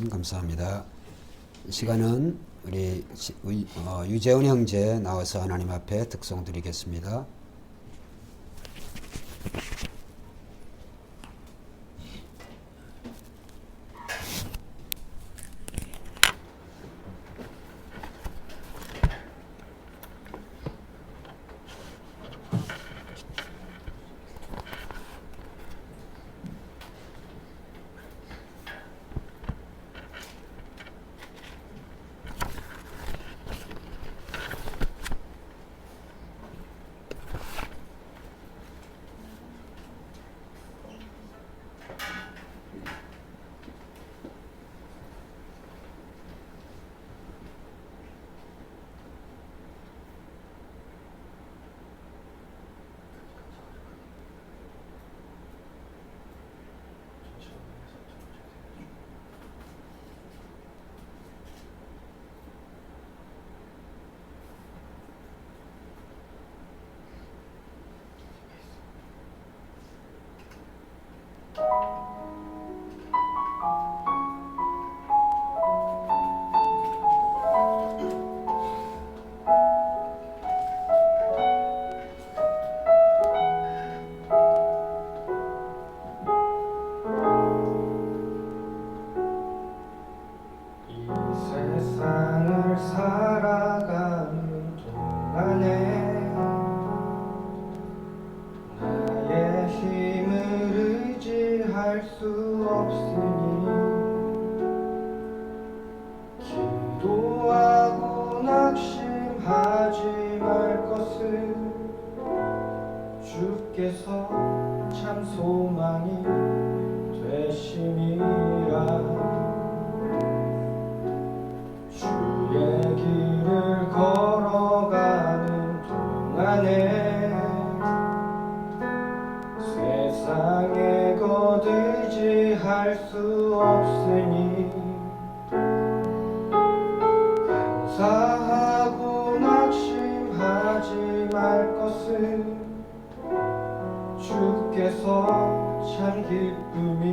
하나님 감사합니다. 이 시간은 우리 유재훈 형제 나와서 하나님 앞에 득송 드리겠습니다. 세상을 살아가는 동안에 나의 힘을 의지할 수 없으니 기도하고 낙심하지 말 것을 주께서 참 소망이 되심이라. 주의 길을 걸어가는 동안에 세상에 것 의지할 수 없으니 감사하고 낙심하지 말 것을 주께서 참 기쁨이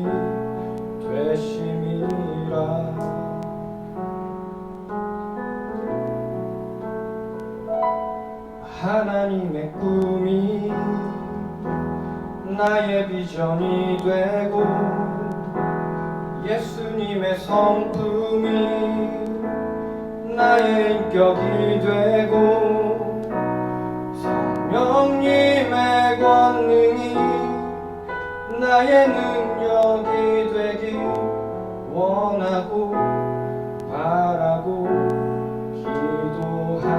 되심이라. 하나님의 꿈이 나의 비전이 되고 예수님의 성품이 나의 인격이 되고 성령님의 권능이 나의 능력이 되길 원하고 바라고 기도합니다.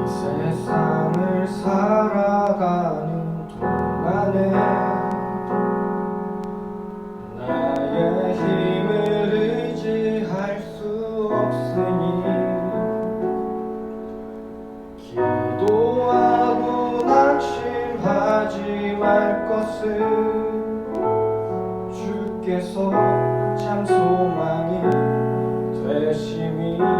세상을 살아가는 동안에 나의 힘을 의지할 수 없으니 기도하고 낙심하지 말 것을 주께서 참 소망이 되심이라.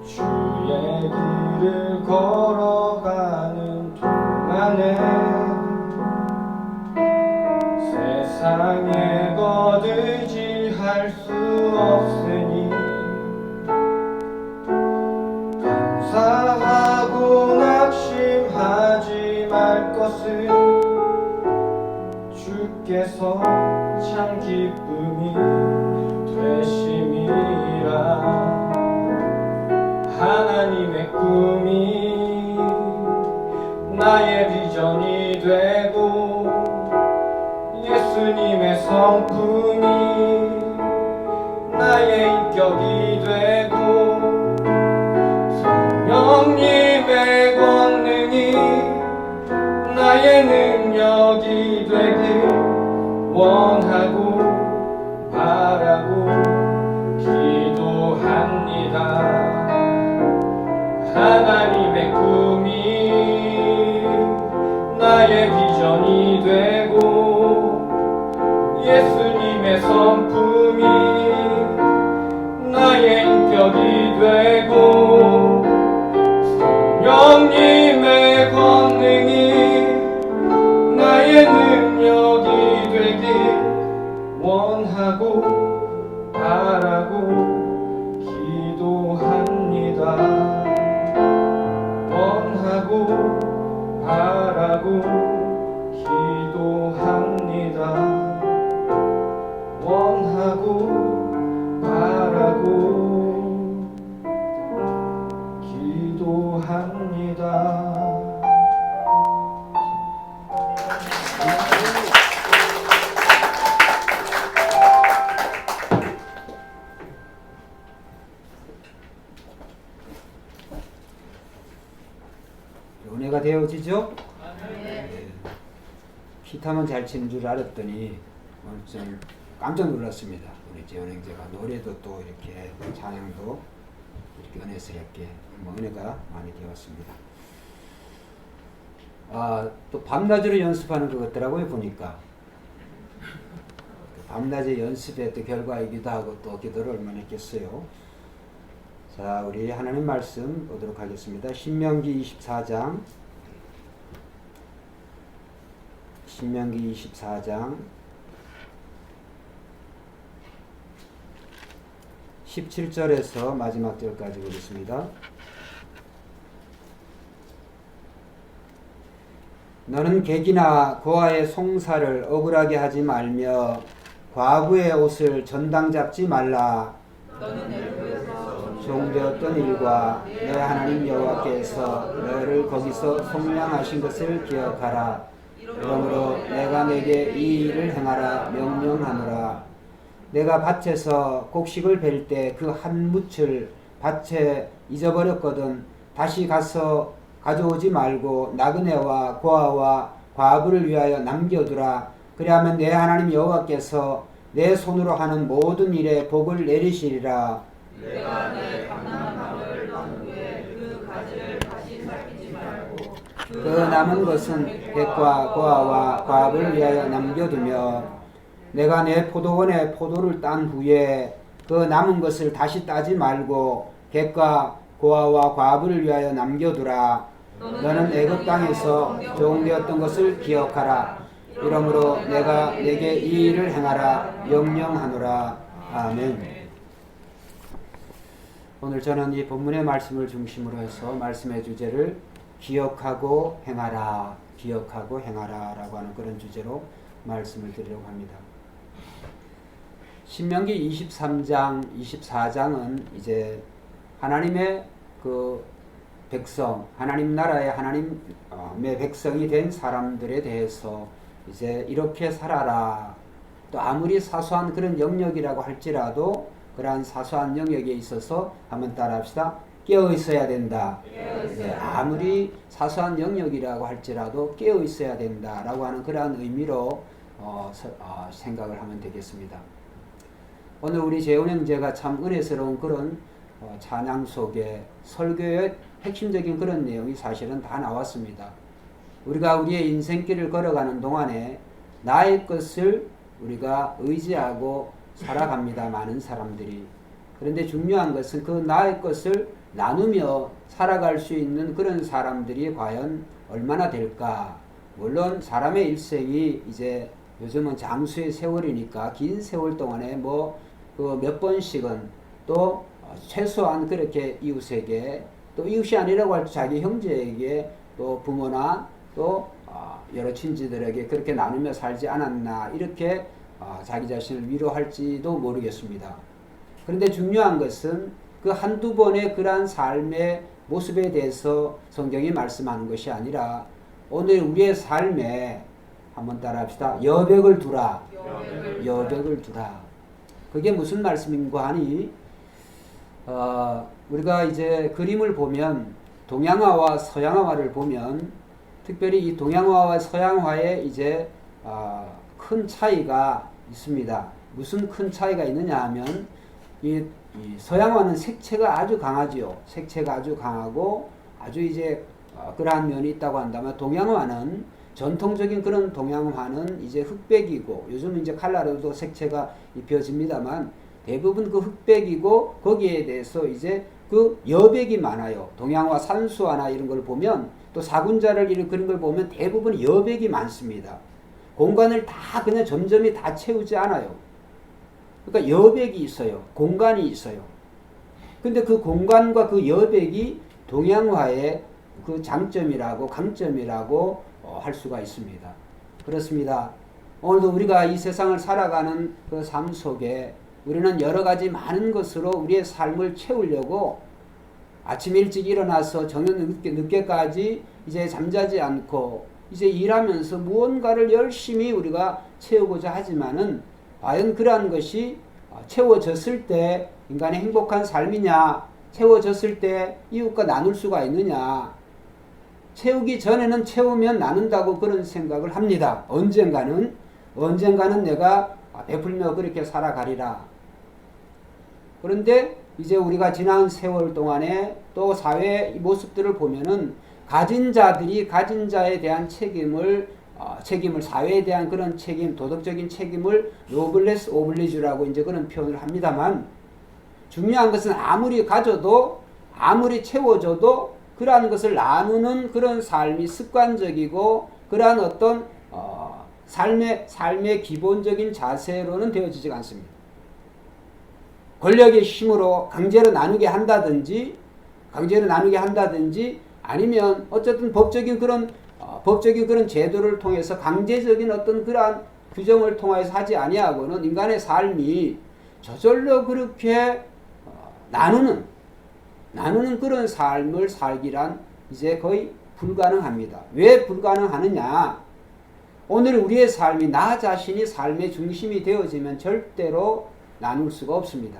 주의 길을 걸어가는 동안에 세상에 것 의지할 수 없으니 감사하고 낙심하지 말 것을 주께서 참 기쁨이 되심이라. 하나님의 꿈이 나의 비전이 되고 예수님의 성품이 나의 인격이 되고 성령님의 권능이 나의 능력이 되길 원하고 바라고 기도합니다. 하나님의 꿈이 나의 비전이 되고 예수님의 성품이 나의 인격이 되고 성령님의 권능이 나의 능력이 되길 원하고 바라고 기도합니다. 원하고 바라고 기도합니다. 원하고 바라고 기도합니다. 은혜가 되어지죠? 네. 기타만 잘 치는 줄 알았더니 오늘 좀 깜짝 놀랐습니다. 우리 재원 형제가 노래도 또 이렇게 찬양도 이렇게 은혜스럽게 은혜가 많이 되었습니다. 또 밤낮으로 연습하는 것 같더라고요, 보니까. 밤낮에 연습했던 결과이기도 하고 또 기도를 얼마나 했겠어요. 자, 우리 하나님 말씀 보도록 하겠습니다. 신명기 24장 17절에서 마지막 절까지 보겠습니다. 너는 객이나 고아의 송사를 억울하게 하지 말며 과부의 옷을 전당 잡지 말라. 종되었던 일과 내 하나님 여호와께서 너를 거기서 속량하신 것을 기억하라. 그러므로 내가 내게 이 일을 행하라 명령하노라. 내가 밭에서 곡식을 벨 때 그 한 묻을 밭에 잊어버렸거든 다시 가서 가져오지 말고 나그네와 고아와 과부를 위하여 남겨두라. 그리하면 내 하나님 여호와께서 내 손으로 하는 모든 일에 복을 내리시리라. 내가 내 감당한 밤을 넣은 후에 그 가지를 다시 살피지 말고 그 남은 것은 객과 고아와 과부를 위하여 남겨두며 내가 내 포도원에 포도를 딴 후에 그 남은 것을 다시 따지 말고 객과 고아와 과부를 위하여 남겨두라. 너는 애굽 땅에서 종되었던 것을 기억하라. 이러므로 내가 내게 이 일을 행하라 명령하노라. 아멘. 오늘 저는 이 본문의 말씀을 중심으로 해서 말씀의 주제를 기억하고 행하라, 기억하고 행하라 라고 하는 그런 주제로 말씀을 드리려고 합니다. 신명기 23장, 24장은 이제 하나님의 그 백성, 하나님 나라의 하나님의 백성이 된 사람들에 대해서 이제 이렇게 살아라. 또 아무리 사소한 그런 영역이라고 할지라도 그러한 사소한 영역에 있어서 한번 따라합시다. 깨어 있어야 된다. 아무리 사소한 영역이라고 할지라도 깨어 있어야 된다라고 하는 그러한 의미로 생각을 하면 되겠습니다. 오늘 우리 재훈 형제가 참 은혜스러운 그런 찬양 속에 설교의 핵심적인 그런 내용이 사실은 다 나왔습니다. 우리가 우리의 인생길을 걸어가는 동안에 나의 것을 우리가 의지하고 살아갑니다. 많은 사람들이. 그런데 중요한 것은 그 나의 것을 나누며 살아갈 수 있는 그런 사람들이 과연 얼마나 될까? 물론 사람의 일생이 이제 요즘은 장수의 세월이니까 긴 세월 동안에 그 몇 번씩은 또 최소한 그렇게 이웃에게 또 이웃이 아니라고 할 자기 형제에게 또 부모나 또 여러 친지들에게 그렇게 나누며 살지 않았나 이렇게 자기 자신을 위로할지도 모르겠습니다. 그런데 중요한 것은 그 한두 번의 그러한 삶의 모습에 대해서 성경이 말씀하는 것이 아니라 오늘 우리의 삶에 한번 따라합시다. 여백을 두라. 여백을 두라. 그게 무슨 말씀인가 하니 우리가 이제 그림을 보면 동양화와 서양화를 보면 특별히 이 동양화와 서양화에 이제 큰 차이가 있습니다. 무슨 큰 차이가 있느냐 하면 이 서양화는 색채가 아주 강하지요. 색채가 아주 강하고 아주 이제 그러한 면이 있다고 한다면, 동양화는 전통적인 그런 동양화는 이제 흑백이고, 요즘은 이제 칼라로도 색채가 입혀집니다만 대부분 그 흑백이고, 거기에 대해서 이제 그 여백이 많아요. 동양화 산수화나 이런 걸 보면, 또 사군자를 이런 그런 걸 보면 대부분 여백이 많습니다. 공간을 다 그냥 점점이 다 채우지 않아요. 그러니까 여백이 있어요. 공간이 있어요. 근데 그 공간과 그 여백이 동양화의 그 장점이라고, 강점이라고 할 수가 있습니다. 그렇습니다. 오늘도 우리가 이 세상을 살아가는 그 삶 속에 우리는 여러 가지 많은 것으로 우리의 삶을 채우려고 아침 일찍 일어나서 저녁 늦게까지 이제 잠자지 않고 이제 일하면서 무언가를 열심히 우리가 채우고자 하지만은, 과연 그러한 것이 채워졌을 때 인간의 행복한 삶이냐, 채워졌을 때 이웃과 나눌 수가 있느냐. 채우기 전에는 채우면 나눈다고 그런 생각을 합니다. 언젠가는 내가 베풀며 그렇게 살아가리라. 그런데 이제 우리가 지난 세월 동안에 또 사회의 모습들을 보면은, 가진 자들이 가진 자에 대한 책임을 사회에 대한 그런 책임, 도덕적인 책임을 노블레스 오블리주라고 이제 그런 표현을 합니다만, 중요한 것은 아무리 가져도 아무리 채워져도 그러한 것을 나누는 그런 삶이 습관적이고, 그러한 어떤 삶의 기본적인 자세로는 되어지지 않습니다. 권력의 힘으로 강제로 나누게 한다든지 아니면 어쨌든 법적인 그런 제도를 통해서 강제적인 어떤 그러한 규정을 통해서 하지 아니하고는 인간의 삶이 저절로 그렇게 나누는 그런 삶을 살기란 이제 거의 불가능합니다. 왜 불가능하느냐? 오늘 우리의 삶이 나 자신이 삶의 중심이 되어지면 절대로 나눌 수가 없습니다.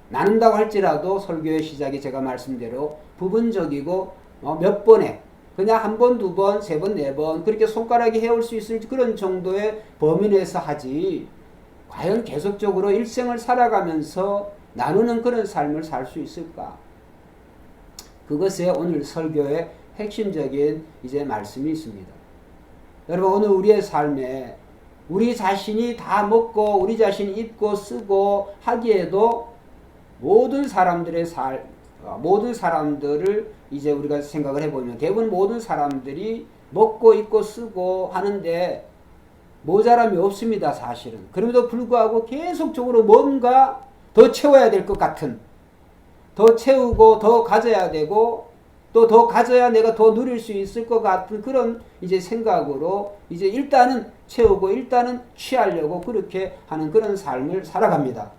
나눈다고 할지라도 설교의 시작에 제가 말씀대로 부분적이고 몇 번에 그냥 한 번, 두 번, 세 번, 네 번 그렇게 손가락이 헤올 수 있을 그런 정도의 범위 내에서 하지, 과연 계속적으로 일생을 살아가면서 나누는 그런 삶을 살 수 있을까? 그것에 오늘 설교의 핵심적인 이제 말씀이 있습니다. 여러분, 오늘 우리의 삶에 우리 자신이 다 먹고 우리 자신이 입고 쓰고 하기에도 모든 사람들을 이제 우리가 생각을 해보면 대부분 모든 사람들이 먹고 입고 쓰고 하는데 모자람이 없습니다, 사실은. 그럼에도 불구하고 계속적으로 뭔가 더 채워야 될 것 같은, 더 채우고 더 가져야 되고 또 더 가져야 내가 더 누릴 수 있을 것 같은 그런 이제 생각으로 이제 일단은 채우고 일단은 취하려고 그렇게 하는 그런 삶을 살아갑니다.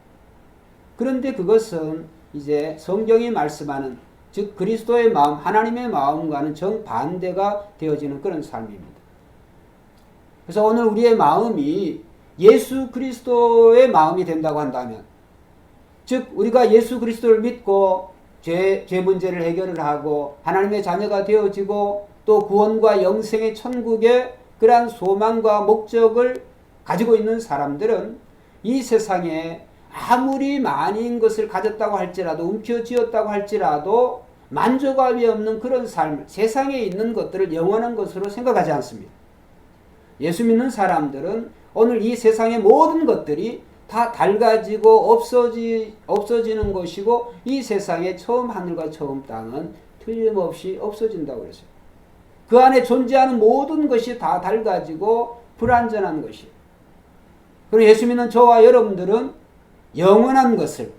그런데 그것은 이제 성경이 말씀하는, 즉 그리스도의 마음, 하나님의 마음과는 정반대가 되어지는 그런 삶입니다. 그래서 오늘 우리의 마음이 예수 그리스도의 마음이 된다고 한다면, 즉 우리가 예수 그리스도를 믿고 죄 문제를 해결을 하고 하나님의 자녀가 되어지고 또 구원과 영생의 천국의 그러한 소망과 목적을 가지고 있는 사람들은 이 세상에 아무리 많은 것을 가졌다고 할지라도, 움켜쥐었다고 할지라도 만족함이 없는 그런 삶, 세상에 있는 것들을 영원한 것으로 생각하지 않습니다. 예수 믿는 사람들은 오늘 이 세상의 모든 것들이 다 닳아지고 없어지는 것이고, 이 세상의 처음 하늘과 처음 땅은 틀림없이 없어진다고 그랬어요. 그 안에 존재하는 모든 것이 다 닳아지고 불완전한 것이. 그리고 예수 믿는 저와 여러분들은 영원한 것을,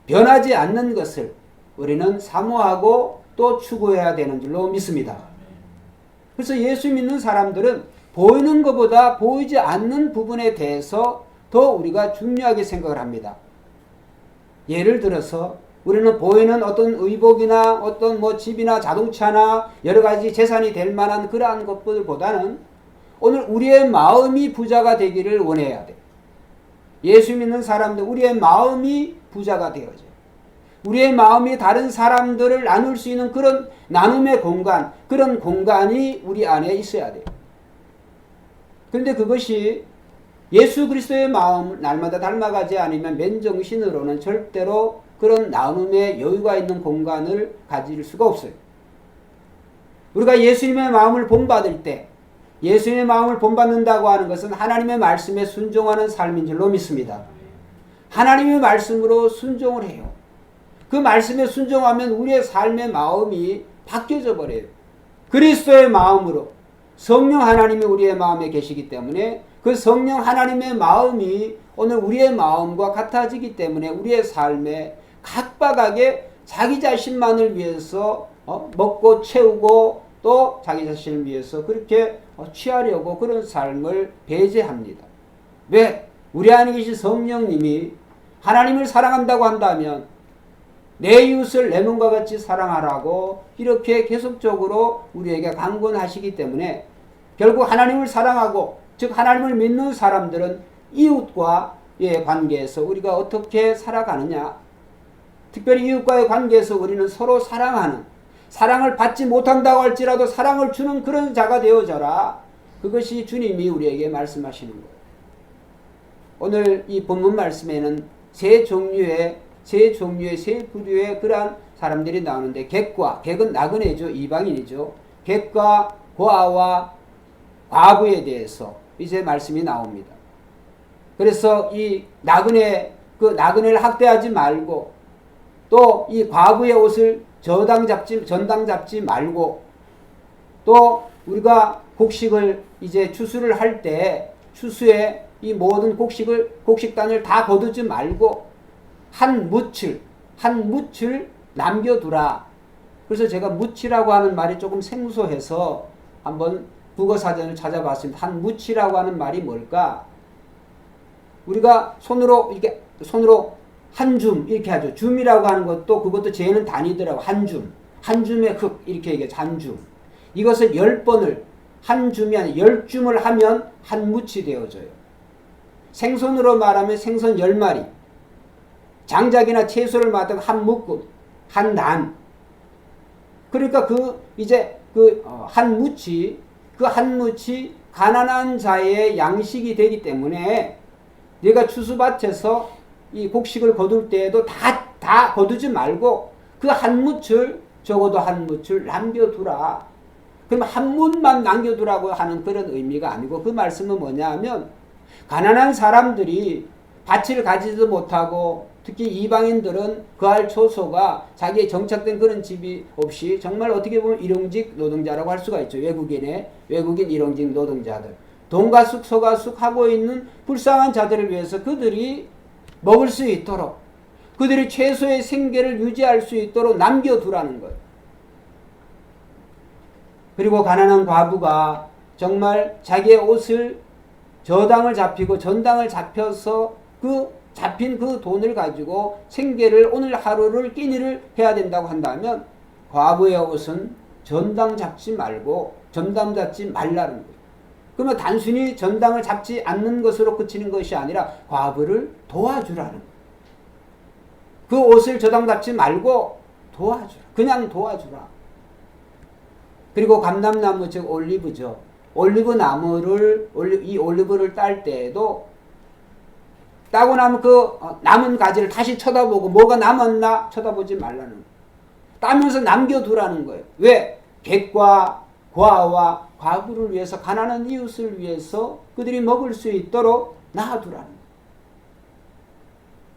변하지 않는 것을 우리는 사모하고 또 추구해야 되는 줄로 믿습니다. 그래서 예수 믿는 사람들은 보이는 것보다 보이지 않는 부분에 대해서 더 우리가 중요하게 생각을 합니다. 예를 들어서 우리는 보이는 어떤 의복이나 어떤 집이나 자동차나 여러 가지 재산이 될 만한 그러한 것들보다는 오늘 우리의 마음이 부자가 되기를 원해야 돼요. 예수 믿는 사람들, 우리의 마음이 부자가 되어져요. 우리의 마음이 다른 사람들을 나눌 수 있는 그런 나눔의 공간, 그런 공간이 우리 안에 있어야 돼요. 그런데 그것이 예수 그리스도의 마음을 날마다 닮아가지 않으면 맨정신으로는 절대로 그런 나눔의 여유가 있는 공간을 가질 수가 없어요. 우리가 예수님의 마음을 본받을 때 예수님의 마음을 본받는다고 하는 것은 하나님의 말씀에 순종하는 삶인 줄로 믿습니다. 하나님의 말씀으로 순종을 해요. 그 말씀에 순종하면 우리의 삶의 마음이 바뀌어져 버려요. 그리스도의 마음으로 성령 하나님이 우리의 마음에 계시기 때문에 그 성령 하나님의 마음이 오늘 우리의 마음과 같아지기 때문에 우리의 삶에 각박하게 자기 자신만을 위해서 먹고 채우고 또 자기 자신을 위해서 그렇게 취하려고 그런 삶을 배제합니다. 왜? 우리 안에 계신 성령님이 하나님을 사랑한다고 한다면 내 이웃을 내 몸과 같이 사랑하라고 이렇게 계속적으로 우리에게 강권하시기 때문에 결국 하나님을 사랑하고 즉 하나님을 믿는 사람들은 이웃과의 관계에서 우리가 어떻게 살아가느냐, 특별히 이웃과의 관계에서 우리는 서로 사랑하는, 사랑을 받지 못한다고 할지라도 사랑을 주는 그런 자가 되어져라. 그것이 주님이 우리에게 말씀하시는 거예요. 오늘 이 본문 말씀에는 세 종류의 세 부류의 그러한 사람들이 나오는데 객은 나그네죠. 이방인이죠. 객과 고아와 과부에 대해서 이제 말씀이 나옵니다. 그래서 이 나그네를 학대하지 말고 또 이 과부의 옷을 전당 잡지 말고 또 우리가 곡식을 이제 추수를 할 때 추수에 이 모든 곡식단을 다 거두지 말고 한 묻을 남겨두라. 그래서 제가 묻이라고 하는 말이 조금 생소해서 한번 국어사전을 찾아봤습니다. 한 묻이라고 하는 말이 뭘까? 우리가 손으로 한 줌 이렇게 하죠. 줌이라고 하는 그것도 재는 단위더라고. 한 줌의 흙 이렇게 얘기하죠. 한 줌. 이것을 10번을 한 줌이 아니라 10줌을 하면 한 묻이 되어져요. 생선으로 말하면 생선 10마리. 장작이나 채소를 말하면 한 묶음, 한 단. 그러니까 한 묻이 가난한 자의 양식이 되기 때문에 내가 추수밭에서 이 곡식을 거둘 때에도 다 거두지 말고 그 한 묻을 적어도 한 묻을 남겨두라. 그럼 한 묻만 남겨두라고 하는 그런 의미가 아니고 그 말씀은 뭐냐 하면 가난한 사람들이 밭을 가지도 못하고 특히 이방인들은 그할 초소가 자기의 정착된 그런 집이 없이 정말 어떻게 보면 일용직 노동자라고 할 수가 있죠. 외국인 일용직 노동자들. 돈가숙 서가숙 하고 있는 불쌍한 자들을 위해서 그들이 먹을 수 있도록 그들이 최소의 생계를 유지할 수 있도록 남겨두라는 거예요. 그리고 가난한 과부가 정말 자기의 옷을 전당을 잡혀서 잡힌 그 돈을 가지고 생계를 오늘 하루를 끼니를 해야 된다고 한다면 과부의 옷은 전당 잡지 말라는 거예요. 그러면 단순히 전당을 잡지 않는 것으로 그치는 것이 아니라 과부를 도와주라는 거예요. 그 옷을 저당 잡지 말고 도와주라. 그냥 도와주라. 그리고 감람나무 즉 올리브죠. 올리브 나무를 이 올리브를 딸 때에도 따고 나면 그 남은 가지를 다시 쳐다보고 뭐가 남았나 쳐다보지 말라는 거예요. 따면서 남겨두라는 거예요. 왜? 객과 고아와 과부를 위해서 가난한 이웃을 위해서 그들이 먹을 수 있도록 놔두라는 거예요.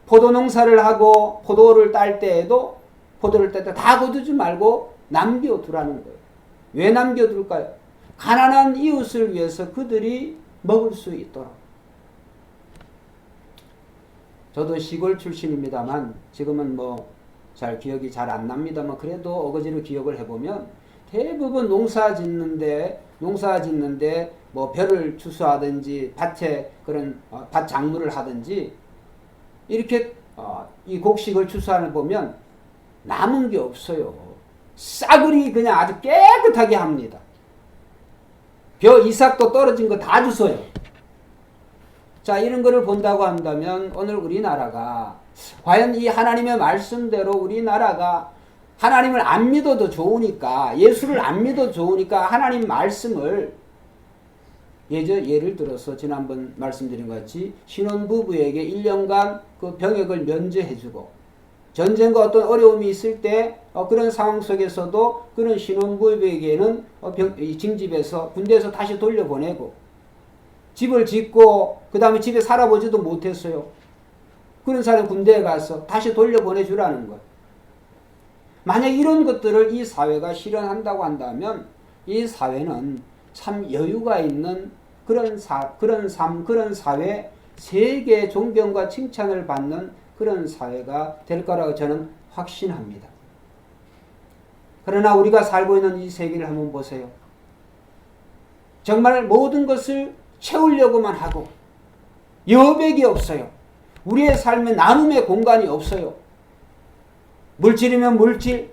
포도 농사를 하고 포도를 딸 때에도 다 거두지 말고 남겨두라는 거예요. 왜 남겨둘까요? 가난한 이웃을 위해서 그들이 먹을 수 있도록. 저도 시골 출신입니다만 지금은 잘 기억이 잘 안 납니다만 그래도 어거지로 기억을 해보면 대부분 농사 짓는데 벼를 추수하든지 밭에 그런 밭 작물을 하든지 이렇게 이 곡식을 추수하는 보면 남은 게 없어요. 싸그리 그냥 아주 깨끗하게 합니다. 이삭도 떨어진 거 다 주워요. 자, 이런 거를 본다고 한다면 오늘 우리나라가 과연 이 하나님의 말씀대로 우리나라가 하나님을 안 믿어도 좋으니까 예수를 안 믿어도 좋으니까 하나님 말씀을 예를 들어서 지난번 말씀드린 것 같이 신혼부부에게 1년간 그 병역을 면제해주고 전쟁과 어떤 어려움이 있을 때 그런 상황 속에서도 그런 신혼부부에게는 징집에서 군대에서 다시 돌려보내고 집을 짓고 그 다음에 집에 살아보지도 못했어요. 그런 사람이 군대에 가서 다시 돌려보내주라는 것. 만약 이런 것들을 이 사회가 실현한다고 한다면 이 사회는 참 여유가 있는 그런 삶, 그런 사회, 세계 존경과 칭찬을 받는 그런 사회가 될 거라고 저는 확신합니다. 그러나 우리가 살고 있는 이 세계를 한번 보세요. 정말 모든 것을 채우려고만 하고 여백이 없어요. 우리의 삶에 나눔의 공간이 없어요. 물질이면 물질,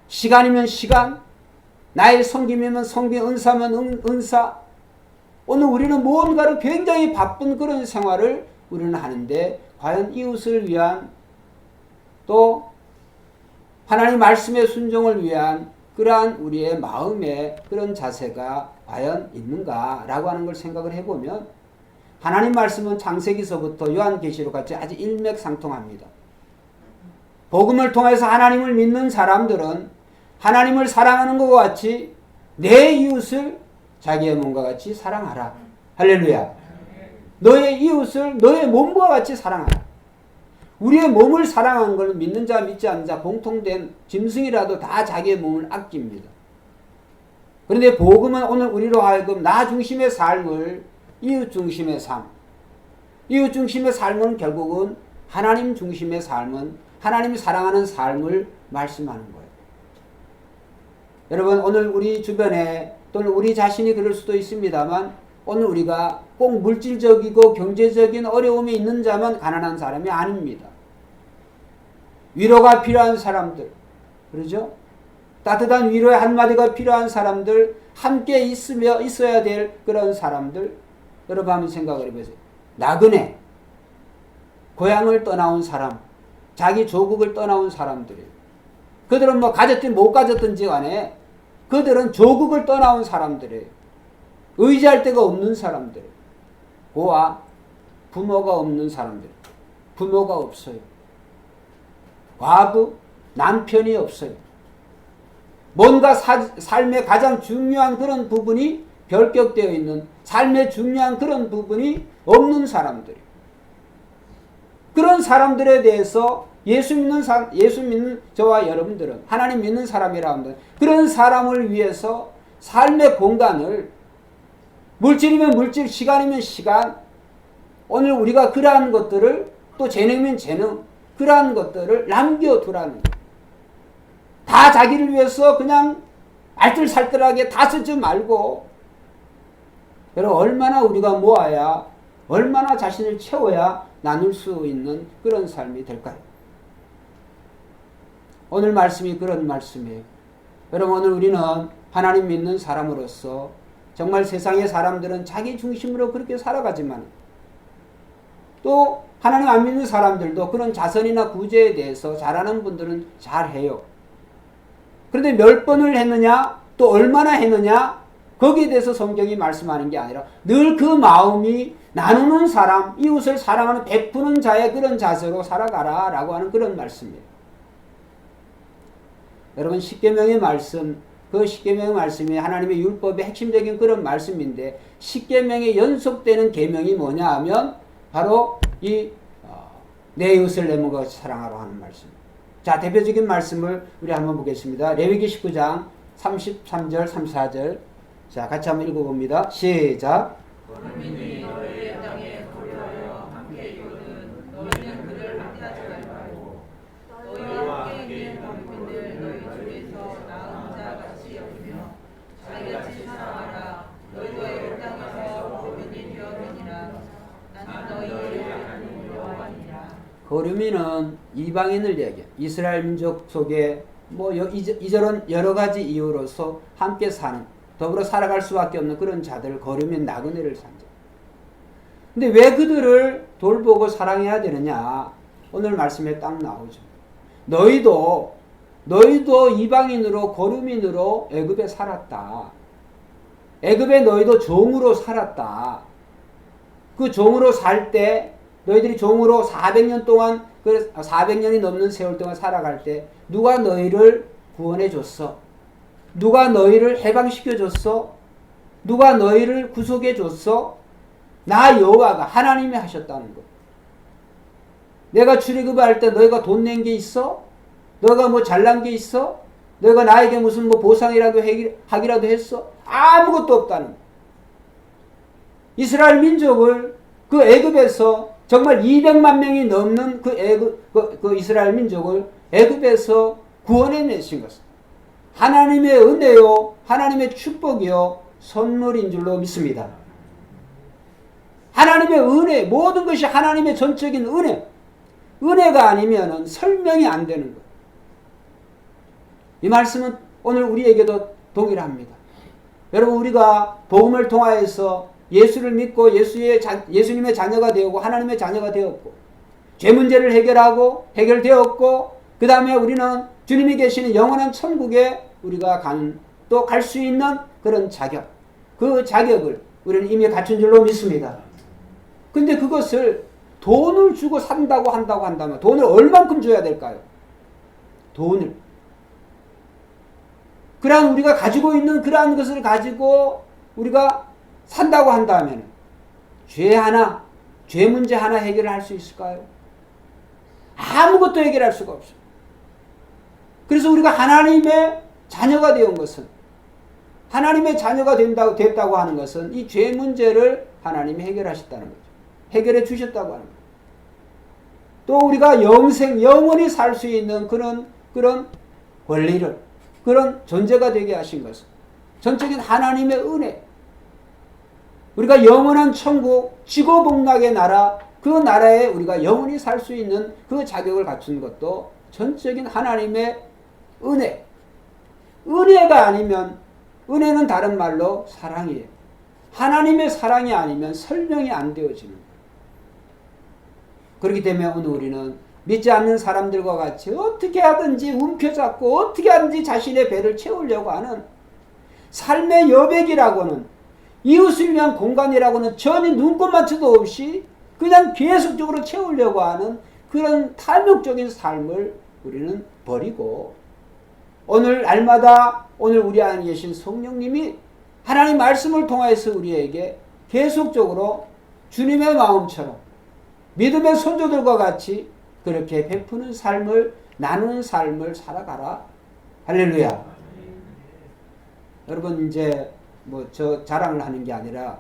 시간이면 시간, 나의 섬김이면 섬김, 은사면 은사. 오늘 우리는 무언가를 굉장히 바쁜 그런 생활을 우리는 하는데 과연 이웃을 위한 또 하나님 말씀의 순종을 위한 그러한 우리의 마음의 그런 자세가 과연 있는가라고 하는 걸 생각을 해보면 하나님 말씀은 창세기서부터 요한계시록까지 아주 일맥상통합니다. 복음을 통해서 하나님을 믿는 사람들은 하나님을 사랑하는 것과 같이 내 이웃을 자기의 몸과 같이 사랑하라. 할렐루야. 너의 이웃을 너의 몸과 같이 사랑하라. 우리의 몸을 사랑하는 것은 믿는 자 믿지 않는 자 공통된 짐승이라도 다 자기의 몸을 아낍니다. 그런데 복음은 오늘 우리로 하여금 나 중심의 삶을 이웃 중심의 삶, 이웃 중심의 삶은 결국은 하나님 중심의 삶은 하나님이 사랑하는 삶을 말씀하는 거예요. 여러분 오늘 우리 주변에 또는 우리 자신이 그럴 수도 있습니다만 오늘 우리가 꼭 물질적이고 경제적인 어려움이 있는 자만 가난한 사람이 아닙니다. 위로가 필요한 사람들, 그러죠? 따뜻한 위로의 한마디가 필요한 사람들, 함께 있어야 될 그런 사람들, 여러분 한번 생각을 해보세요. 나그네, 고향을 떠나온 사람, 자기 조국을 떠나온 사람들이에요. 그들은 뭐 가졌든 못 가졌든지 간에 그들은 조국을 떠나온 사람들이에요. 의지할 데가 없는 사람들, 고아, 부모가 없는 사람들, 부모가 없어요. 과부, 남편이 없어요. 뭔가 삶의 가장 중요한 그런 부분이 결격되어 있는 삶의 중요한 그런 부분이 없는 사람들이에요. 그런 사람들에 대해서 예수 믿는 저와 여러분들은 하나님 믿는 사람이라 합니다. 그런 사람을 위해서 삶의 공간을 물질이면 물질, 시간이면 시간, 오늘 우리가 그러한 것들을 또 재능이면 재능, 그러한 것들을 남겨두라는 거예요. 다 자기를 위해서 그냥 알뜰살뜰하게 다 쓰지 말고 여러분 얼마나 우리가 모아야 얼마나 자신을 채워야 나눌 수 있는 그런 삶이 될까요? 오늘 말씀이 그런 말씀이에요. 여러분 오늘 우리는 하나님 믿는 사람으로서 정말 세상의 사람들은 자기 중심으로 그렇게 살아가지만 또 하나님 안 믿는 사람들도 그런 자선이나 구제에 대해서 잘하는 분들은 잘해요. 그런데 몇 번을 했느냐 또 얼마나 했느냐 거기에 대해서 성경이 말씀하는 게 아니라 늘 그 마음이 나누는 사람, 이웃을 사랑하는 베푸는 자의 그런 자세로 살아가라 라고 하는 그런 말씀이에요. 여러분 십계명의 말씀, 그 십계명의 말씀이 하나님의 율법의 핵심적인 그런 말씀인데 십계명에 연속되는 계명이 뭐냐 하면 바로 이 내 이웃을 내 몸과 같이 사랑하라 하는 말씀. 자, 대표적인 말씀을 우리 한번 보겠습니다. 레위기 19장 33절 34절. 자, 같이 한번 읽어봅니다. 시작. 거민이 너희의 땅에 거류하여 함께 이거든 너희는 그들 함께하지 말고 너희와 함께 있는 거민들 너희 중에서 나은 자 같이 여기며 자기같이 사랑하라. 너희의 땅에서 거민이 되어되니라. 나는 너희의 하나님 여호와니라. 거류민은 이방인을 얘기해요. 이스라엘 민족 속에 뭐 이저런 여러 가지 이유로서 함께 사는, 더불어 살아갈 수밖에 없는 그런 자들, 거류민 나그네를 산다. 근데 왜 그들을 돌보고 사랑해야 되느냐? 오늘 말씀에 딱 나오죠. 너희도 이방인으로 거류민으로 애굽에 살았다. 애굽에 너희도 종으로 살았다. 그 종으로 살 때 너희들이 종으로 400년 동안 그 400년이 넘는 세월 동안 살아갈 때 누가 너희를 구원해 줬어? 누가 너희를 해방시켜 줬어? 누가 너희를 구속해 줬어? 나 여호와가 하나님이 하셨다는 거. 내가 출애굽할 때 너희가 돈 낸 게 있어? 너희가 뭐 잘난 게 있어? 너희가 나에게 무슨 뭐 보상이라도 하기라도 했어? 아무것도 없다는 거. 이스라엘 민족을 그 애굽에서 정말 200만 명이 넘는 그 이스라엘 민족을 애굽에서 구원해내신 것은 하나님의 은혜요, 하나님의 축복이요, 선물인 줄로 믿습니다. 하나님의 은혜, 모든 것이 하나님의 전적인 은혜. 은혜가 아니면 설명이 안 되는 거예요. 이 말씀은 오늘 우리에게도 동일합니다. 여러분, 우리가 복음을 통하여서 예수를 믿고 예수님의 자녀가 되었고 하나님의 자녀가 되었고 죄 문제를 해결되었고 그 다음에 우리는 주님이 계시는 영원한 천국에 우리가 또 갈 수 있는 그런 자격, 그 자격을 우리는 이미 갖춘 줄로 믿습니다. 근데 그것을 돈을 주고 산다고 한다면 돈을 얼만큼 줘야 될까요? 돈을. 그러한 우리가 가지고 있는 그러한 것을 가지고 우리가 산다고 한다면 죄 문제 하나 해결을 할 수 있을까요? 아무것도 해결할 수가 없어요. 그래서 우리가 하나님의 자녀가 되온 것은, 하나님의 자녀가 됐다고 하는 것은 이 죄 문제를 하나님이 해결하셨다는 거죠. 해결해 주셨다고 하는 거죠. 또 우리가 영원히 살 수 있는 그런 권리를, 그런 존재가 되게 하신 것은 전적인 하나님의 은혜, 우리가 영원한 천국, 지고복락의 나라, 그 나라에 우리가 영원히 살 수 있는 그 자격을 갖춘 것도 전적인 하나님의 은혜. 은혜가 아니면, 은혜는 다른 말로 사랑이에요. 하나님의 사랑이 아니면 설명이 안 되어지는 거예요. 그렇기 때문에 오늘 우리는 믿지 않는 사람들과 같이 어떻게 하든지 움켜잡고 어떻게 하든지 자신의 배를 채우려고 하는 삶의 여백이라고는, 이웃을 위한 공간이라고는 전혀 눈꼽만치도 없이 그냥 계속적으로 채우려고 하는 그런 탐욕적인 삶을 우리는 버리고, 오늘 날마다 오늘 우리 안에 계신 성령님이 하나님 말씀을 통해서 우리에게 계속적으로 주님의 마음처럼 믿음의 손조들과 같이 그렇게 베푸는 삶을, 나누는 삶을 살아가라. 할렐루야. 여러분, 이제 저 자랑을 하는 게 아니라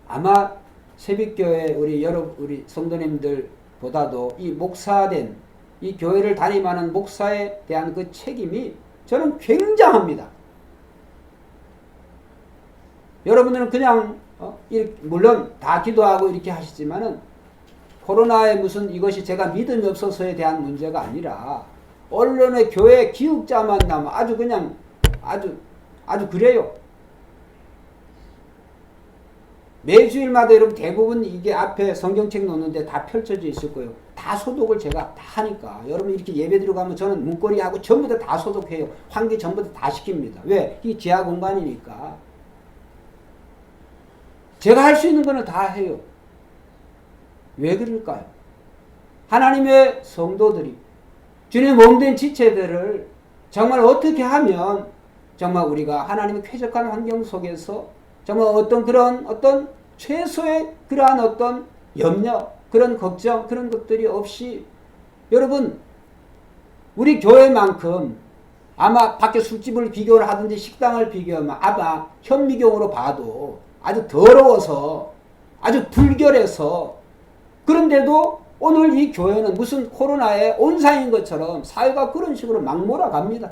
아마 새벽교회 우리 성도님들보다도 이 목사된, 이 교회를 담임하는 목사에 대한 그 책임이 저는 굉장합니다. 여러분들은 그냥 물론 다 기도하고 이렇게 하시지만은 코로나에 무슨 이것이 제가 믿음이 없어서에 대한 문제가 아니라 언론의 교회 기육자만 나면 아주 그냥 아주 그래요. 매주일마다 여러분 대부분 이게 앞에 성경책 놓는데 다 펼쳐져 있을 거예요. 다 소독을 제가 다 하니까. 여러분 이렇게 예배 들어가면 저는 문고리하고 전부 다 소독해요. 환기 전부 다 시킵니다. 왜? 이게 지하 공간이니까. 제가 할 수 있는 거는 다 해요. 왜 그럴까요? 하나님의 성도들이 주님의 몸된 지체들을 정말 어떻게 하면 정말 우리가 하나님의 쾌적한 환경 속에서 정말 어떤 최소의 그러한 어떤 염려, 그런 걱정, 그런 것들이 없이, 여러분 우리 교회만큼 아마 밖에 술집을 비교를 하든지 식당을 비교하면 아마 현미경으로 봐도 아주 더러워서 아주 불결해서, 그런데도 오늘 이 교회는 무슨 코로나의 온상인 것처럼 사회가 그런 식으로 막 몰아갑니다.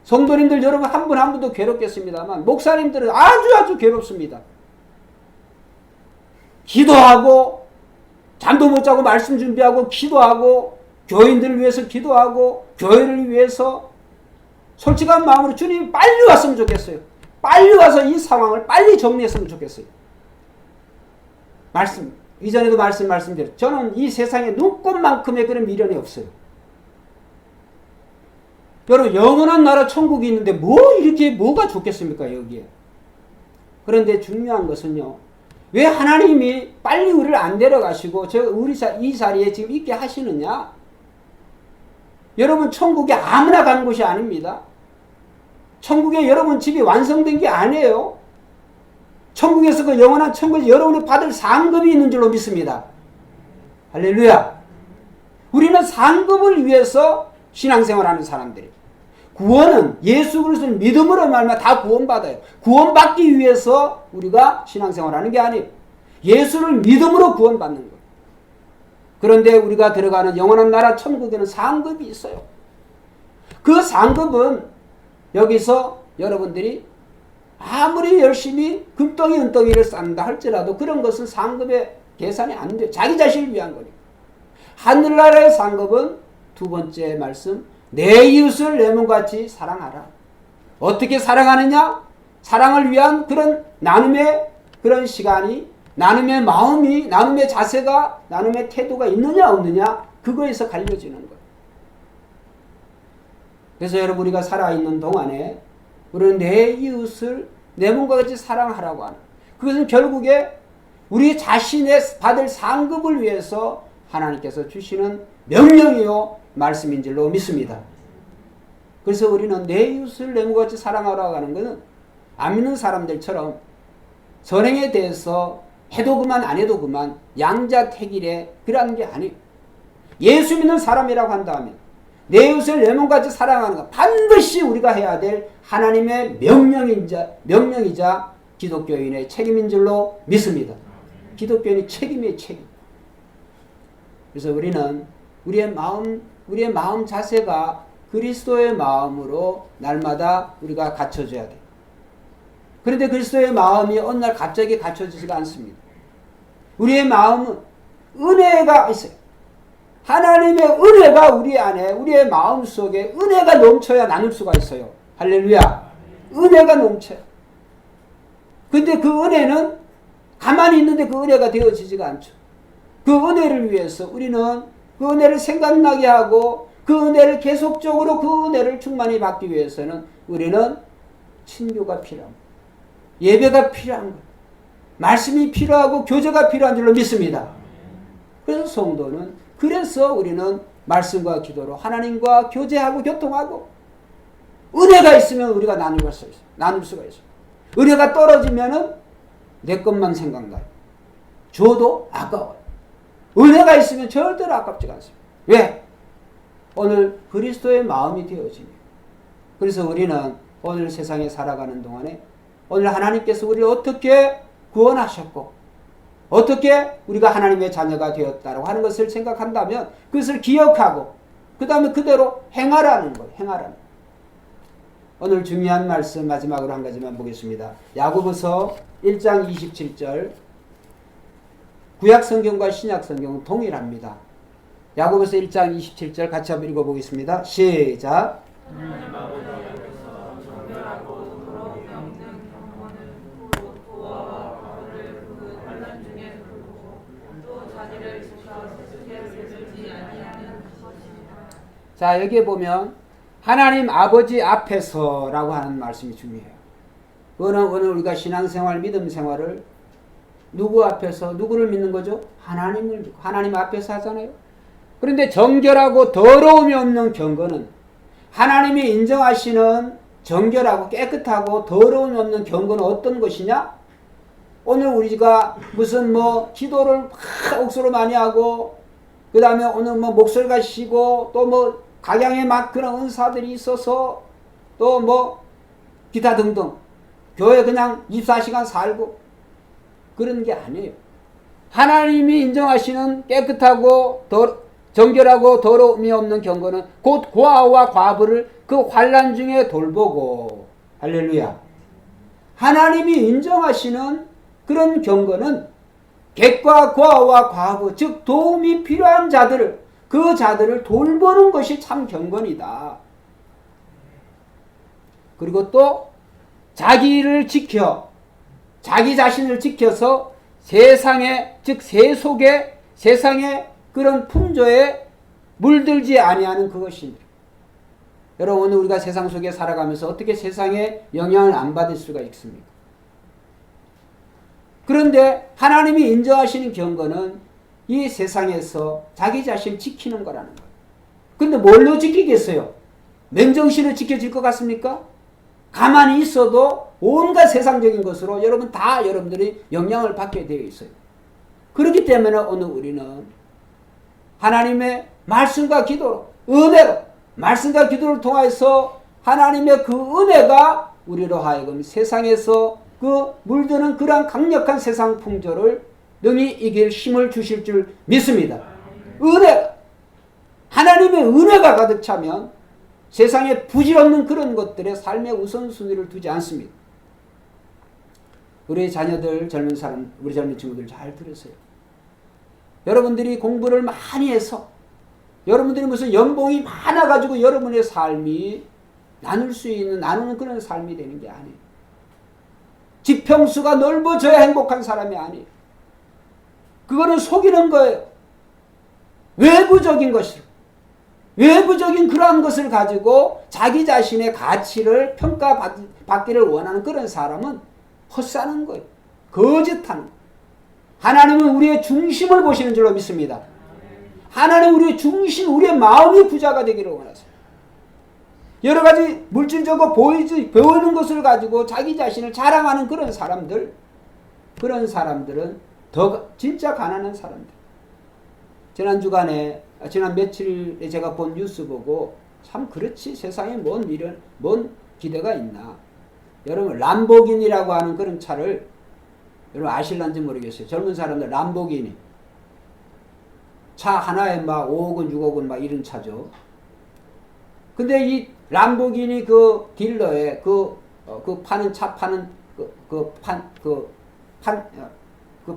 성도님들 여러분 한 분 한 분도 괴롭겠습니다만 목사님들은 아주 괴롭습니다. 기도하고 잠도 못 자고 말씀 준비하고 기도하고 교인들을 위해서 기도하고 교회를 위해서 솔직한 마음으로 주님이 빨리 왔으면 좋겠어요. 빨리 와서 이 상황을 빨리 정리했으면 좋겠어요. 이전에도 말씀드렸죠. 저는 이 세상에 눈꽃만큼의 그런 미련이 없어요. 여러분 영원한 나라 천국이 있는데 뭐가 좋겠습니까 여기에. 그런데 중요한 것은요, 왜 하나님이 빨리 우리를 안 데려가시고 이 자리에 지금 있게 하시느냐? 여러분 천국에 아무나 가는 곳이 아닙니다. 천국에 여러분 집이 완성된 게 아니에요. 천국에서 그 영원한 천국에서 여러분이 받을 상급이 있는 줄로 믿습니다. 할렐루야. 우리는 상급을 위해서 신앙생활하는 사람들이. 구원은 예수 그리스도를 믿음으로 말미암아 다 구원받아요. 구원받기 위해서 우리가 신앙생활하는 게 아니에요. 예수를 믿음으로 구원받는 거예요. 그런데 우리가 들어가는 영원한 나라 천국에는 상급이 있어요. 그 상급은 여기서 여러분들이 아무리 열심히 금덩이 은덩이를 쌓는다 할지라도 그런 것은 상급의 계산이 안 돼요. 자기 자신을 위한 거니까. 하늘나라의 상급은 두 번째 말씀, 내 이웃을 내 몸같이 사랑하라. 어떻게 사랑하느냐? 사랑을 위한 그런 나눔의 그런 시간이, 나눔의 마음이, 나눔의 자세가, 나눔의 태도가 있느냐 없느냐, 그거에서 갈려지는 거예요. 그래서 여러분, 우리가 살아있는 동안에 우리는 내 이웃을 내 몸과 같이 사랑하라고 하는, 그것은 결국에 우리 자신의 받을 상급을 위해서 하나님께서 주시는 명령이요 말씀인 줄로 믿습니다. 그래서 우리는 내 이웃을 내 몸과 같이 사랑하라고 하는 것은 안 믿는 사람들처럼 선행에 대해서 해도 그만 안 해도 그만 양자택일에 그러한 게 아니에요. 예수 믿는 사람이라고 한다면 내 이웃을 내 몸같이 사랑하는 것, 반드시 우리가 해야 될 하나님의 명령이자 기독교인의 책임인 줄로 믿습니다. 기독교인의 책임이에요, 책임. 그래서 우리는 우리의 마음 자세가 그리스도의 마음으로 날마다 우리가 갖춰져야 돼요. 그런데 그리스도의 마음이 어느 날 갑자기 갖춰지지가 않습니다. 우리의 마음은 은혜가 있어요. 하나님의 은혜가 우리 안에, 우리의 마음 속에 은혜가 넘쳐야 나눌 수가 있어요. 할렐루야. 은혜가 넘쳐요. 근데 그 은혜는 가만히 있는데 그 은혜가 되어지지가 않죠. 그 은혜를 위해서 우리는 그 은혜를 생각나게 하고 그 은혜를 계속적으로 그 은혜를 충만히 받기 위해서는 우리는 친교가 필요합니다. 예배가 필요한 거예요. 말씀이 필요하고 교제가 필요한 줄로 믿습니다. 그래서 성도는, 그래서 우리는 말씀과 기도로 하나님과 교제하고 교통하고, 은혜가 있으면 우리가 나눌 수가 있어요. 은혜가 떨어지면은 내 것만 생각나요. 줘도 아까워요. 은혜가 있으면 절대로 아깝지가 않습니다. 왜? 오늘 그리스도의 마음이 되어지네요. 그래서 우리는 오늘 세상에 살아가는 동안에 오늘 하나님께서 우리를 어떻게 구원하셨고 어떻게 우리가 하나님의 자녀가 되었다고 하는 것을 생각한다면 그것을 기억하고 그 다음에 그대로 행하라는 거예요. 행하라는 거예요. 오늘 중요한 말씀 마지막으로 한 가지만 보겠습니다. 야고보서 1장 27절. 구약 성경과 신약 성경은 동일합니다. 야고보서 1장 27절 같이 한번 읽어보겠습니다. 시작. 자, 여기에 보면 하나님 아버지 앞에서라고 하는 말씀이 중요해요. 오늘 우리가 신앙생활, 믿음생활을 누구 앞에서, 누구를 믿는 거죠? 하나님을 믿고 하나님 앞에서 하잖아요. 그런데 정결하고 더러움이 없는 경건은, 하나님이 인정하시는 정결하고 깨끗하고 더러움이 없는 경건은 어떤 것이냐? 오늘 우리가 무슨 기도를 막 옥수로 많이 하고, 그 다음에 오늘 목소리가 쉬고, 또 각양에 막 그런 은사들이 있어서, 또 기타 등등. 교회 그냥 24시간 살고, 그런 게 아니에요. 하나님이 인정하시는 깨끗하고 정결하고 더러움이 없는 경건은 곧 고아와 과부를 그 환난 중에 돌보고, 할렐루야. 하나님이 인정하시는 그런 경건은 객과 고아와 과부, 즉 도움이 필요한 자들을, 그 자들을 돌보는 것이 참 경건이다. 그리고 또 자기를 지켜, 자기 자신을 지켜서 세상에, 즉 세속에, 세상의 그런 풍조에 물들지 아니하는 그것입니다. 여러분, 오늘 우리가 세상 속에 살아가면서 어떻게 세상에 영향을 안 받을 수가 있습니까? 그런데 하나님이 인정하시는 경건은 이 세상에서 자기 자신을 지키는 거라는 거예요. 근데 뭘로 지키겠어요? 맨정신으로 지켜질 것 같습니까? 가만히 있어도 온갖 세상적인 것으로 여러분들이 영향을 받게 되어 있어요. 그렇기 때문에 오늘 우리는 하나님의 말씀과 기도로, 은혜로, 말씀과 기도를 통해서 하나님의 그 은혜가 우리로 하여금 세상에서 그 물드는 그러한 강력한 세상 풍조를 능히 이길 힘을 주실 줄 믿습니다. 은혜, 하나님의 은혜가 가득 차면 세상에 부질없는 그런 것들의 삶의 우선순위를 두지 않습니다. 우리 자녀들, 젊은 사람, 우리 젊은 친구들 잘 들으세요. 여러분들이 공부를 많이 해서 여러분들이 무슨 연봉이 많아가지고 여러분의 삶이 나누는 그런 삶이 되는 게 아니에요. 지평수가 넓어져야 행복한 사람이 아니에요. 그거는 속이는 거예요. 외부적인 것을, 외부적인 그러한 것을 가지고 자기 자신의 가치를 평가받기를 원하는 그런 사람은 헛사는 거예요. 거짓하는 거예요. 하나님은 우리의 중심을 보시는 줄로 믿습니다. 하나님은 우리의 중심, 우리의 마음이 부자가 되기를 원하세요. 여러 가지 물질적으로 보이는 것을 가지고 자기 자신을 자랑하는 그런 사람들은 더 진짜 가난한 사람들. 지난 며칠에 제가 본 뉴스 보고 참 그렇지, 세상에 뭔 기대가 있나. 여러분, 람보기니라고 하는 그런 차를 여러분 아실런지 모르겠어요. 젊은 사람들 람보기니. 차 하나에 막 5억원, 6억원 막 이런 차죠. 근데 이 람보기니 그 딜러에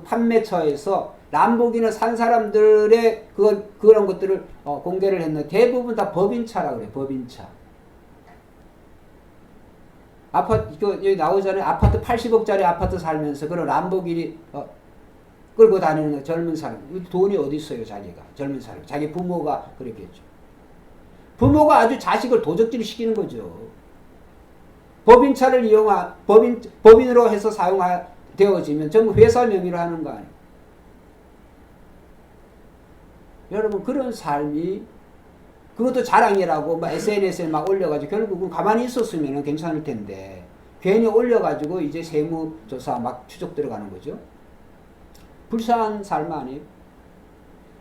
판매처에서 람보기니 산 사람들의 그런 것들을 공개를 했는데 대부분 다 법인차라고 그래요. 법인차. 여기 나오잖아요. 아파트 80억짜리 아파트 살면서 그런 람보기니 끌고 다니는 젊은 사람. 돈이 어디 있어요, 자기가. 젊은 사람. 자기 부모가 그랬겠죠. 부모가 아주 자식을 도적질 시키는 거죠. 법인차를 법인으로 해서 사용되어지면 전부 회사 명의로 하는 거 아니에요. 여러분, 그런 삶이, 그것도 자랑이라고 막 SNS에 막 올려가지고 결국은 가만히 있었으면 괜찮을 텐데 괜히 올려가지고 이제 세무조사 막 추적 들어가는 거죠. 불쌍한 삶 아니에요?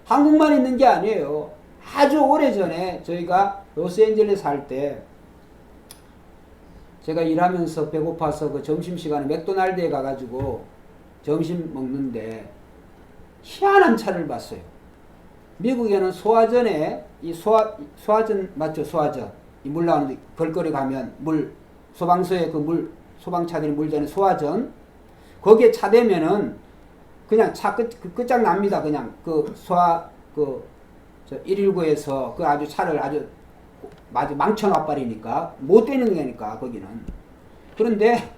한국만 있는 게 아니에요. 아주 오래전에 저희가 로스앤젤레스 살 때 제가 일하면서 배고파서 그 점심시간에 맥도날드에 가가지고 점심 먹는데 희한한 차를 봤어요. 미국에는 소화전에 소화전 맞죠? 소화전. 이 물 나오는데 걸거리 가면 소방서에 소방차들이 물전에 소화전. 거기에 차 대면은 그냥 차 끝장납니다. 그냥 119에서 아주 차를 아주 망쳐놔버리니까 못 되는 거니까 거기는. 그런데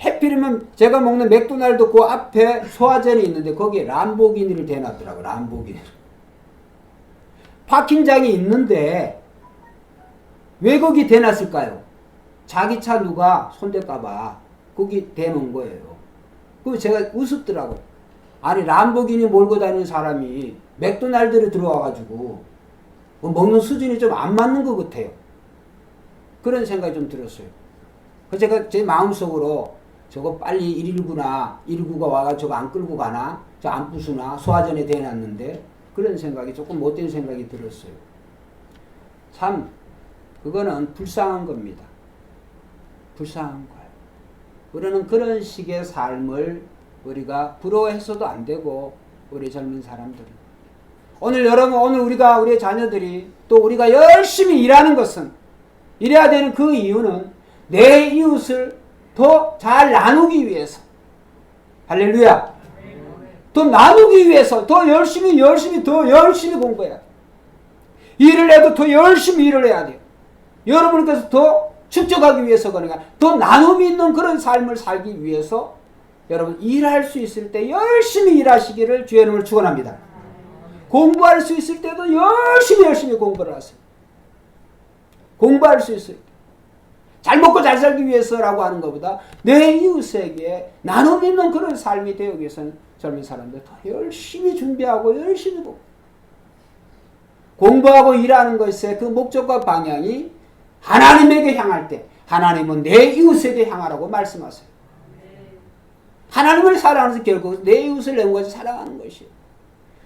해필이면 제가 먹는 맥도날드 그 앞에 소화전이 있는데 거기에 람보기니를 대놨더라고. 람보기니. 파킹장이 있는데 왜 거기 대놨을까요? 자기 차 누가 손댈까봐 거기 대놓은 거예요. 그래서 제가 우습더라고. 아니, 람보기니 몰고 다니는 사람이 맥도날드를 들어와가지고 먹는 수준이 좀 안 맞는 것 같아요. 그런 생각이 좀 들었어요. 그래서 제가 제 마음속으로 저거 빨리 119가 와가지고 저거 안 끌고 가나? 저 안 부수나? 소화전에 대놨는데 그런 생각이, 조금 못된 생각이 들었어요. 참 그거는 불쌍한 겁니다. 불쌍한 거예요. 우리는 그런 식의 삶을 우리가 부러워해서도 안 되고, 우리 젊은 사람들은. 오늘 우리의 자녀들이 또 우리가 열심히 일하는 것은, 이래야 되는 그 이유는 내 이웃을 더 잘 나누기 위해서. 할렐루야. 더 나누기 위해서 더 열심히 공부해야 돼. 일을 해도 더 열심히 일을 해야 돼요. 여러분께서 더 축적하기 위해서 그러니까 더 나눔이 있는 그런 삶을 살기 위해서 여러분 일할 수 있을 때 열심히 일하시기를 주의 이름으로 축원합니다. 공부할 수 있을 때도 열심히 공부를 하세요. 공부할 수 있어요. 잘 먹고 잘 살기 위해서라고 하는 것보다 내 이웃에게 나눔 있는 그런 삶이 되기 위해서는 젊은 사람들 더 열심히 준비하고 열심히 공부하고 일하는 것의 그 목적과 방향이 하나님에게 향할 때 하나님은 내 이웃에게 향하라고 말씀하세요. 하나님을 사랑하는 것은 결국 내 이웃을 내모같이 사랑하는 것이에요.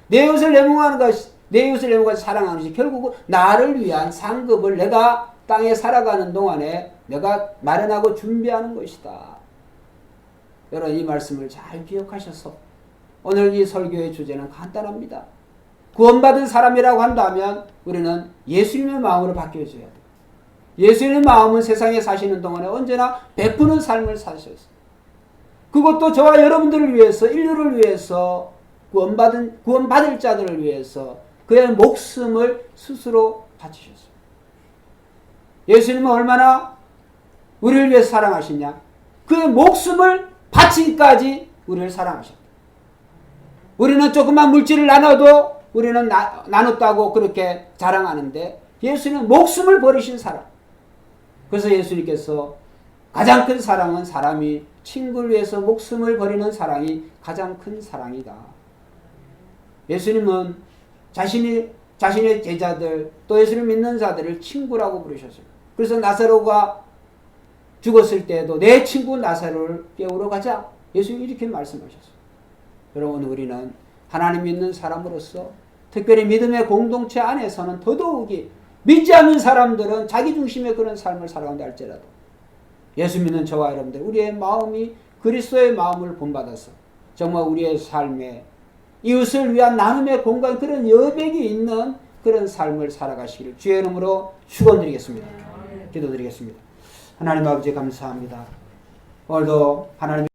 내 이웃을 내모같이 사랑하는 것이 결국은 나를 위한 상급을 내가 땅에 살아가는 동안에 내가 마련하고 준비하는 것이다. 여러분 이 말씀을 잘 기억하셔서 오늘 이 설교의 주제는 간단합니다. 구원받은 사람이라고 한다면 우리는 예수님의 마음으로 바뀌어줘야 돼요. 예수님의 마음은 세상에 사시는 동안에 언제나 베푸는 삶을 사셨어요. 그것도 저와 여러분들을 위해서, 인류를 위해서, 구원받을 자들을 위해서 그의 목숨을 스스로 바치셨어요. 예수님은 얼마나 우리를 위해서 사랑하시냐? 그의 목숨을 바치기까지 우리를 사랑하셨다. 우리는 조그만 물질을 나눠도 우리는 나눴다고 그렇게 자랑하는데 예수님은 목숨을 버리신 사람. 그래서 예수님께서 가장 큰 사랑은 사람이 친구를 위해서 목숨을 버리는 사랑이 가장 큰 사랑이다. 예수님은 자신의 제자들 또 예수를 믿는 자들을 친구라고 부르셨어요. 그래서 나사로가 죽었을 때에도 내 친구 나사로를 깨우러 가자. 예수님이 이렇게 말씀하셨어요. 여러분 우리는 하나님 믿는 사람으로서 특별히 믿음의 공동체 안에서는 더더욱이 믿지 않는 사람들은 자기 중심의 그런 삶을 살아간다 할지라도 예수 믿는 저와 여러분들 우리의 마음이 그리스도의 마음을 본받아서 정말 우리의 삶에 이웃을 위한 나눔의 공간 그런 여백이 있는 그런 삶을 살아가시기를 주의 이름으로 축원드리겠습니다. 기도드리겠습니다. 하나님 아버지 감사합니다. 오늘도 하나님